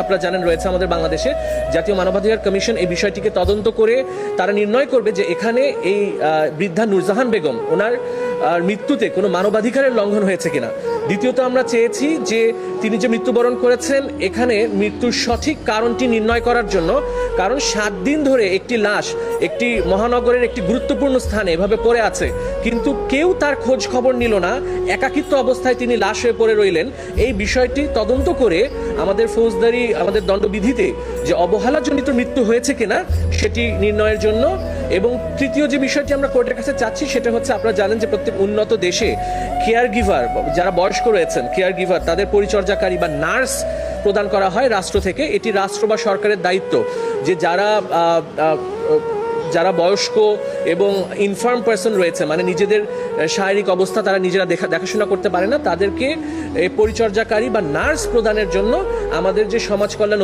আপনারা জানেন রয়েছে আমাদের বাংলাদেশে জাতীয় মানবাধিকার কমিশন এই বিষয়টিকে তদন্ত করে তারা নির্ণয় করবে যে এখানে এই বৃদ্ধা নূরজাহান বেগম ওনার মৃত্যুতে কোনো মানবাধিকারের লঙ্ঘন হয়েছে কিনা। দ্বিতীয়ত আমরা চেয়েছি যে তিনি যে মৃত্যুবরণ করেছেন এখানে মৃত্যুর সঠিক কারণটি নির্ণয় করার জন্য, কারণ 7 দিন ধরে একটি লাশ একটি মহানগরের একটি গুরুত্বপূর্ণ স্থানে এভাবে পড়ে আছে, কিন্তু কেউ তার খোঁজ খবর নিল না, একাকিত্ব অবস্থায় তিনি লাশ হয়ে পড়ে রইলেন। এই বিষয়টি তদন্ত করে আমাদের ফৌজদারি আমাদের দণ্ডবিধিতে যে অবহেলাজনিত মৃত্যু হয়েছে কিনা সেটি নির্ণয়ের জন্য। এবং তৃতীয় যে বিষয়টি আমরা কোর্টের কাছে চাচ্ছি সেটা হচ্ছে, আপনারা জানেন যে প্রত্যেক উন্নত দেশে কেয়ার গিভার, যারা বয়স্ক রয়েছেন কেয়ার গিভার, তাদের পরিচর্যাকারী বা নার্স প্রদান করা হয় রাষ্ট্র থেকে। এটি রাষ্ট্র বা সরকারের দায়িত্ব যে যারা বয়স্ক এবং ইনফার্ম পার্সন রয়েছে, মানে নিজেদের শারীরিক অবস্থা তারা নিজেরা দেখাশোনা করতে পারে না, তাদেরকে পরিচর্যাকারী বা নার্স প্রদানের জন্য আমাদের যে সমাজ কল্যাণ